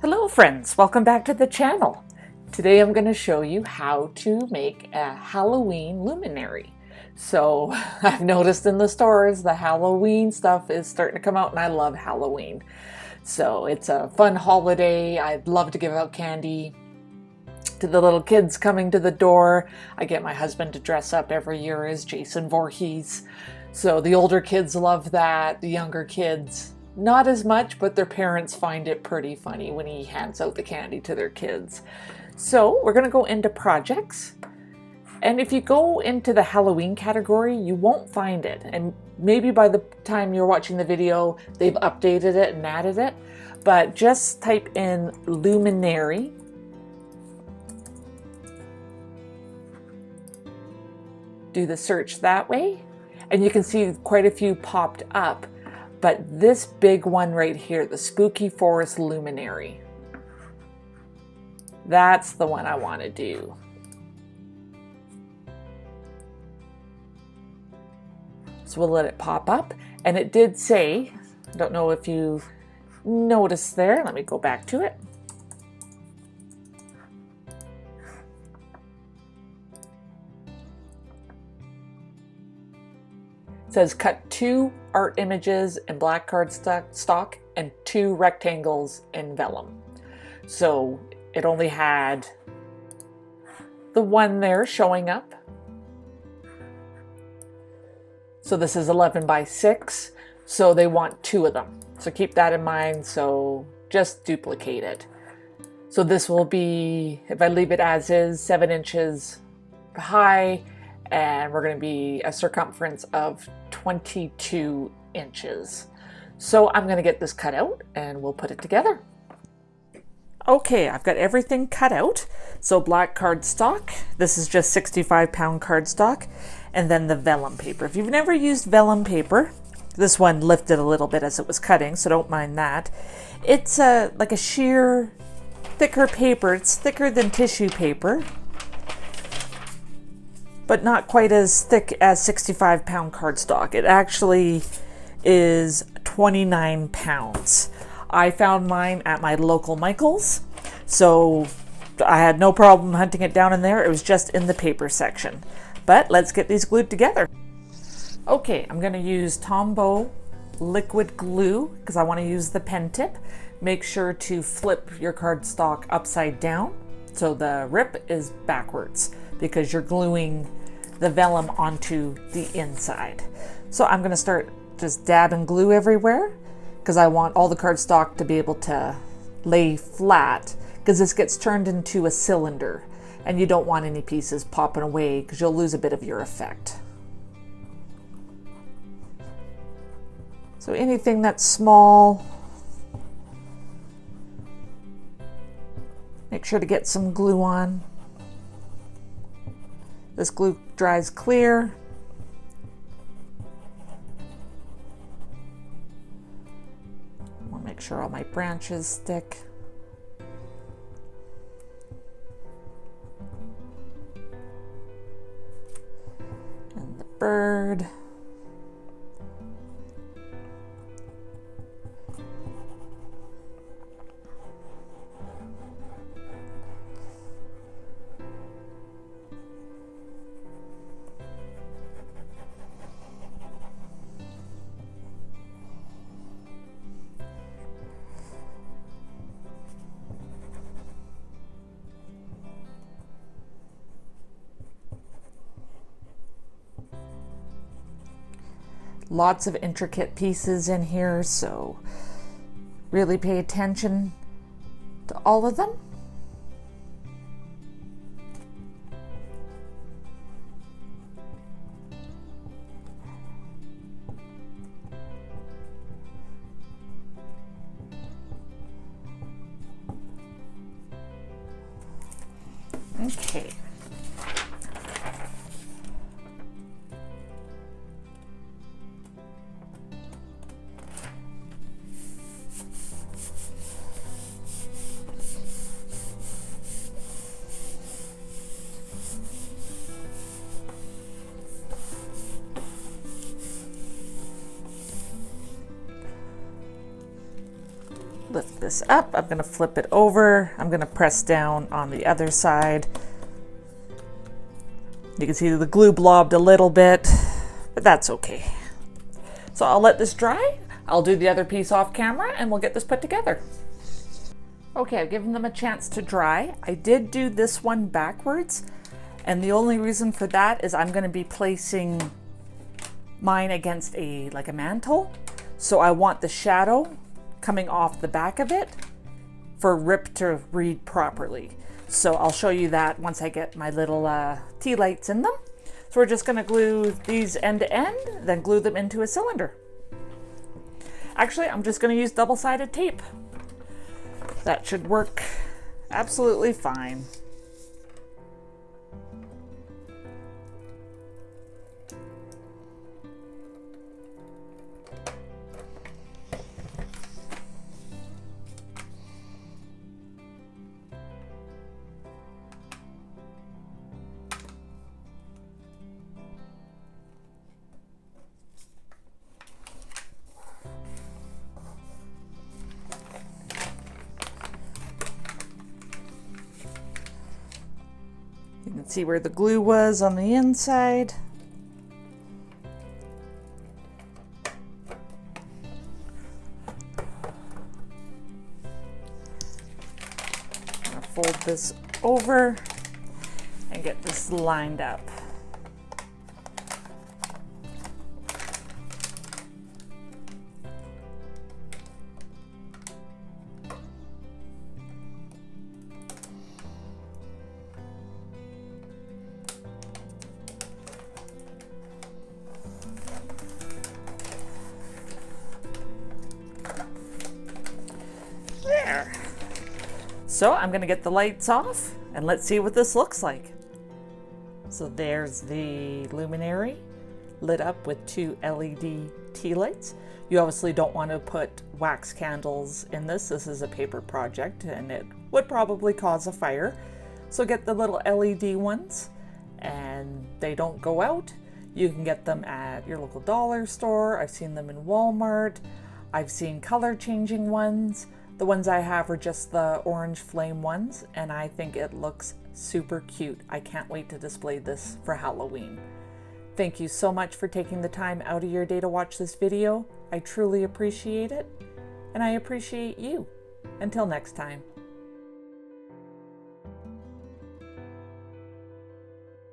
Hello friends, welcome back to the channel. Today I'm going to show you how to make a Halloween luminary. So I've noticed in the stores the Halloween stuff is starting to come out and I love Halloween. So it's a fun holiday. I'd love to give out candy to the little kids coming to the door. I get my husband to dress up every year as Jason Voorhees. So the older kids love that, the younger kids not as much, but their parents find it pretty funny when he hands out the candy to their kids. So we're going to go into projects. And if you go into the Halloween category, you won't find it. And maybe by the time you're watching the video, they've updated it and added it. But just type in Luminary. Do the search that way. And you can see quite a few popped up. But this big one right here, the Spooky Forest Luminary, that's the one I want to do. So we'll let it pop up. And it did say, I don't know if you noticed there, let me go back to it. It says cut 2 art images in black cardstock and 2 rectangles in vellum. So it only had the one there showing up. So this is 11 by 6, so they want 2 of them. So keep that in mind, so just duplicate it. So this will be, if I leave it as is, 7 inches high, and we're going to be a circumference of 22 inches. So I'm going to get this cut out and we'll put it together. Okay, I've got everything cut out. So black cardstock, this is just 65-pound cardstock, and then the vellum paper. If you've never used vellum paper, this one lifted a little bit as it was cutting, so don't mind that. It's like a sheer, thicker paper. It's thicker than tissue paper, but not quite as thick as 65-pound cardstock. It actually is 29 pounds. I found mine at my local Michael's, so I had no problem hunting it down in there. It was just in the paper section. But let's get these glued together. Okay, I'm gonna use Tombow liquid glue because I wanna use the pen tip. Make sure to flip your cardstock upside down so the rip is backwards, because you're gluing the vellum onto the inside. So I'm going to start just dabbing glue everywhere because I want all the cardstock to be able to lay flat, because this gets turned into a cylinder and you don't want any pieces popping away because you'll lose a bit of your effect. So anything that's small, make sure to get some glue on. This glue dries clear. I'll make sure all my branches stick. And the bird. Lots of intricate pieces in here, so really pay attention to all of them. Okay. lift this up. I'm going to flip it over. I'm going to press down on the other side. You can see the glue blobbed a little bit, but that's okay. So I'll let this dry. I'll do the other piece off camera and we'll get this put together. Okay, I've given them a chance to dry. I did do this one backwards, and the only reason for that is I'm going to be placing mine against a mantle. So I want the shadow coming off the back of it for Rip to read properly. So I'll show you that once I get my little tea lights in them. So we're just going to glue these end to end, then glue them into a cylinder. Actually, I'm just going to use double-sided tape. That should work absolutely fine. You can see where the glue was on the inside. I'm going to fold this over and get this lined up. There. So I'm going to get the lights off and let's see what this looks like. So there's the Luminary lit up with 2 LED tea lights. You obviously don't want to put wax candles in this. This is a paper project and it would probably cause a fire. So get the little LED ones and they don't go out. You can get them at your local dollar store. I've seen them in Walmart. I've seen color changing ones. The ones I have are just the orange flame ones, and I think it looks super cute. I can't wait to display this for Halloween. Thank you so much for taking the time out of your day to watch this video. I truly appreciate it, and I appreciate you. Until next time.